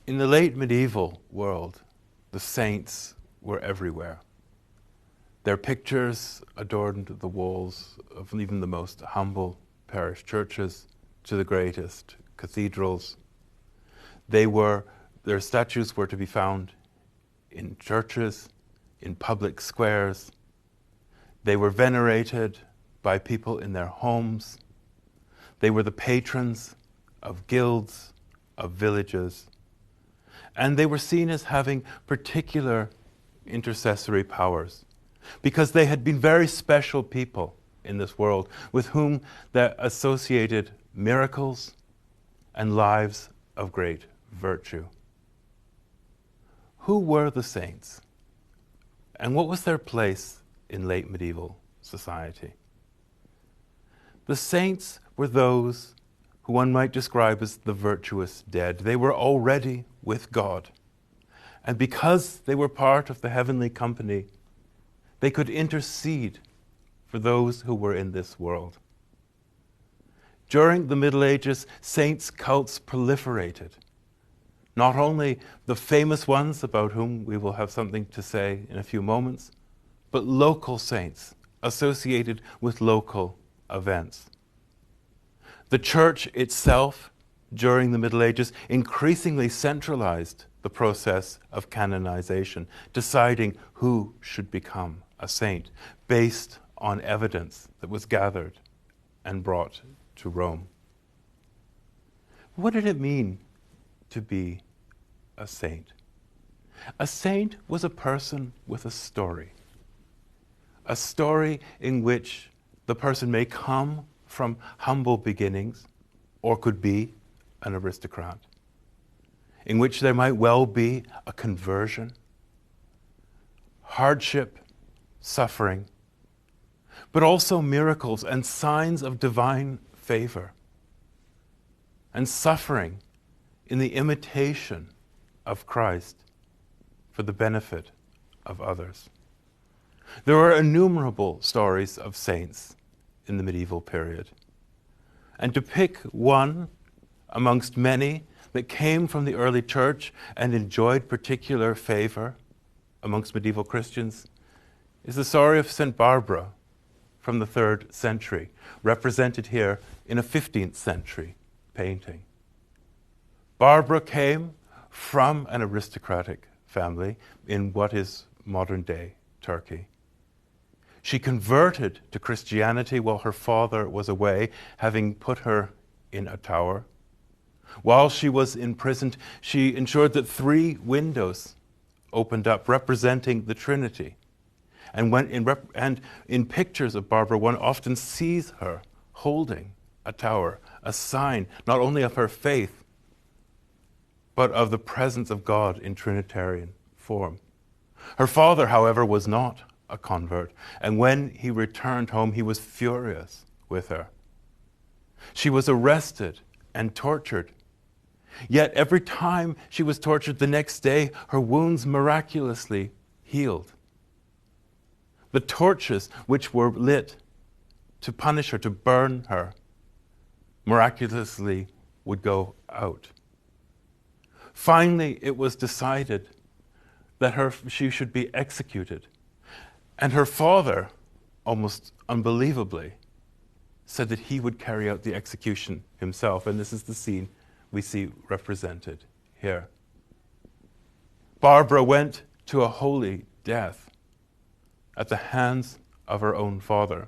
In the late medieval world, the saints were everywhere. Their pictures adorned the walls of even the most humble parish churches to the greatest cathedrals. Their statues were to be found in churches, in public squares. They were venerated by people in their homes. They were the patrons of guilds, of villages, and they were seen as having particular intercessory powers because they had been very special people in this world with whom they associated miracles and lives of great virtue. Who were the saints? And what was their place in late medieval society? The saints were those who one might describe as the virtuous dead. They were already with God. And because they were part of the heavenly company, they could intercede for those who were in this world. During the Middle Ages, saints' cults proliferated. Not only the famous ones about whom we will have something to say in a few moments, but local saints associated with local events. The church itself, during the Middle Ages, increasingly centralized the process of canonization, deciding who should become a saint based on evidence that was gathered and brought to Rome. What did it mean to be a saint? A saint was a person with a story in which the person may come from humble beginnings or could be an aristocrat, in which there might well be a conversion, hardship, suffering, but also miracles and signs of divine favor, and suffering in the imitation of Christ for the benefit of others. There are innumerable stories of saints in the medieval period. And to pick one amongst many that came from the early church and enjoyed particular favor amongst medieval Christians is the story of St. Barbara from the 3rd century, represented here in a 15th century painting. Barbara came from an aristocratic family in what is modern-day Turkey. She converted to Christianity while her father was away, having put her in a tower. While she was imprisoned, she ensured that 3 windows opened up, representing the Trinity. And in pictures of Barbara, one often sees her holding a tower, a sign not only of her faith, but of the presence of God in Trinitarian form. Her father, however, was not a convert, and when he returned home, he was furious with her. She was arrested and tortured. Yet every time she was tortured the next day, her wounds miraculously healed. The torches which were lit to punish her, to burn her, miraculously would go out. Finally, it was decided that she should be executed. And her father, almost unbelievably, said that he would carry out the execution himself. And this is the scene we see represented here. Barbara went to a holy death at the hands of her own father,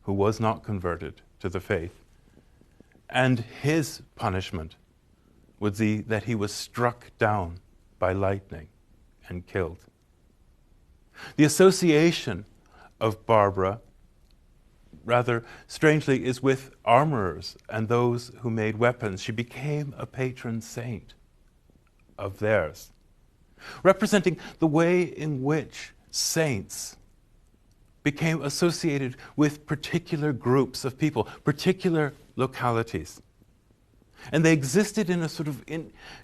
who was not converted to the faith. And his punishment would be that he was struck down by lightning and killed. The association of Barbara, rather strangely, is with armorers and those who made weapons. She became a patron saint of theirs, representing the way in which saints became associated with particular groups of people, particular localities. And they existed in a sort of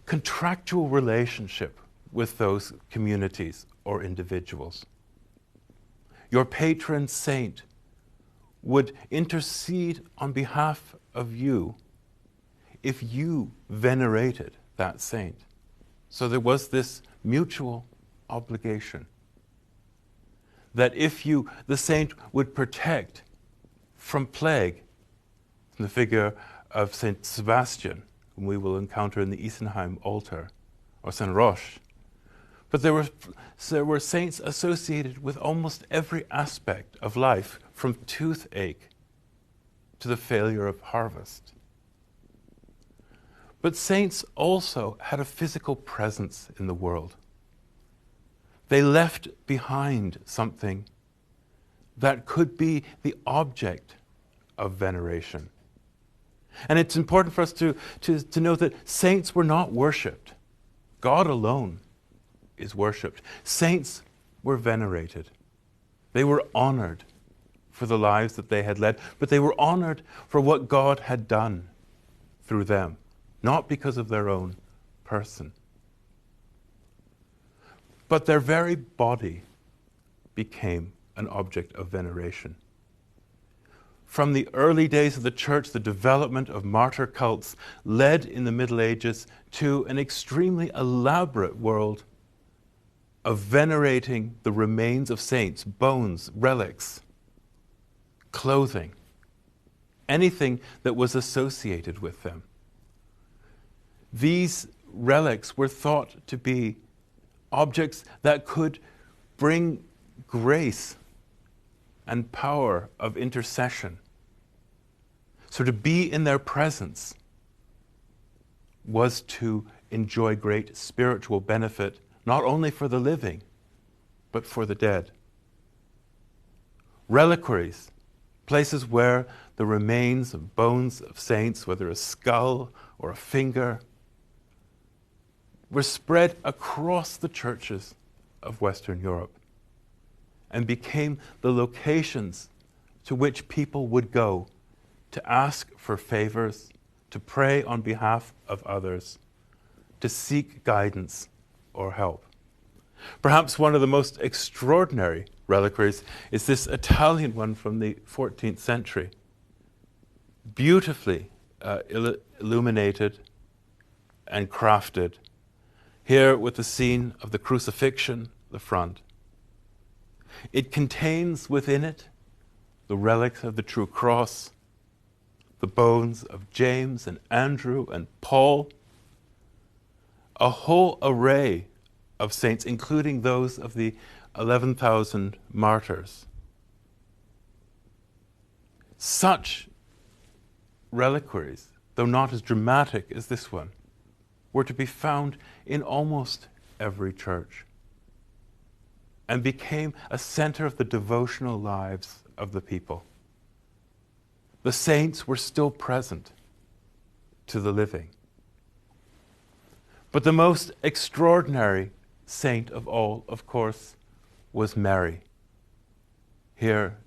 contractual relationship with those communities or individuals. Your patron saint would intercede on behalf of you if you venerated that saint. So there was this mutual obligation that if the saint would protect from plague, in the figure of Saint Sebastian, whom we will encounter in the Isenheim altar, or Saint Roche. But there were saints associated with almost every aspect of life, from toothache to the failure of harvest. But saints also had a physical presence in the world. They left behind something that could be the object of veneration. And it's important for us to know that saints were not worshipped. God alone is worshipped. Saints were venerated. They were honored for the lives that they had led, but they were honored for what God had done through them, not because of their own person. But their very body became an object of veneration. From the early days of the church, the development of martyr cults led in the Middle Ages to an extremely elaborate world of venerating the remains of saints, bones, relics, clothing, anything that was associated with them. These relics were thought to be objects that could bring grace and power of intercession. So to be in their presence was to enjoy great spiritual benefit, not only for the living, but for the dead. Reliquaries, places where the remains of bones of saints, whether a skull or a finger, were spread across the churches of Western Europe and became the locations to which people would go to ask for favors, to pray on behalf of others, to seek guidance or help. Perhaps one of the most extraordinary reliquaries is this Italian one from the 14th century, beautifully illuminated and crafted, here with the scene of the crucifixion, the front. It contains within it the relics of the true cross, the bones of James and Andrew and Paul, a whole array of saints, including those of the 11,000 martyrs. Such reliquaries, though not as dramatic as this one, were to be found in almost every church and became a center of the devotional lives of the people. The saints were still present to the living. But the most extraordinary saint of all, of course, was Mary, here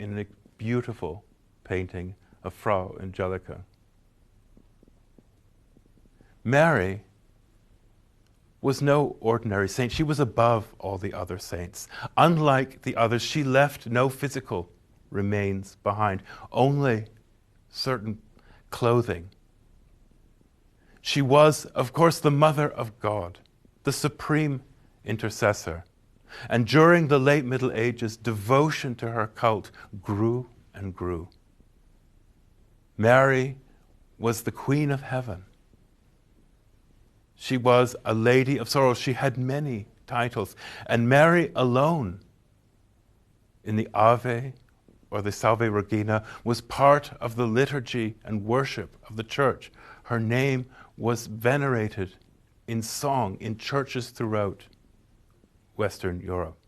in a beautiful painting of Frau Angelica. Mary was no ordinary saint. She was above all the other saints. Unlike the others, she left no physical remains behind, only certain clothing. She was, of course, the Mother of God, the supreme intercessor. And during the late Middle Ages, devotion to her cult grew and grew. Mary was the Queen of Heaven. She was a Lady of Sorrows. She had many titles. And Mary alone, in the Ave or the Salve Regina, was part of the liturgy and worship of the church. Her name was venerated in song in churches throughout Western Europe.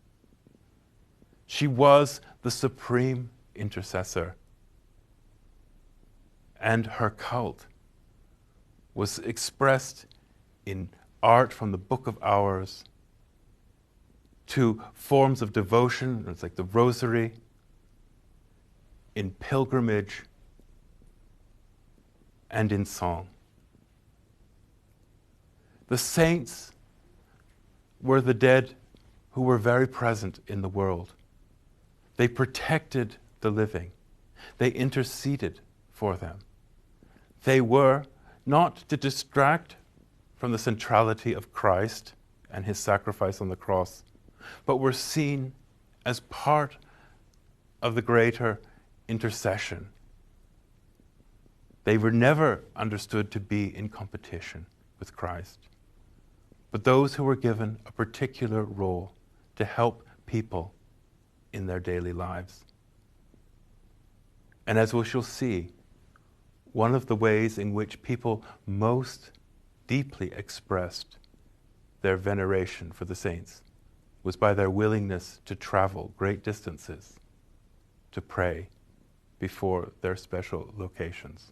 She was the supreme intercessor. And her cult was expressed in art from the Book of Hours to forms of devotion, it's like the rosary, in pilgrimage, and in song. The saints were the dead who were very present in the world. They protected the living. They interceded for them. They were not to distract from the centrality of Christ and his sacrifice on the cross, but were seen as part of the greater intercession. They were never understood to be in competition with Christ, but those who were given a particular role to help people in their daily lives. And as we shall see, one of the ways in which people most deeply expressed their veneration for the saints was by their willingness to travel great distances to pray before their special locations.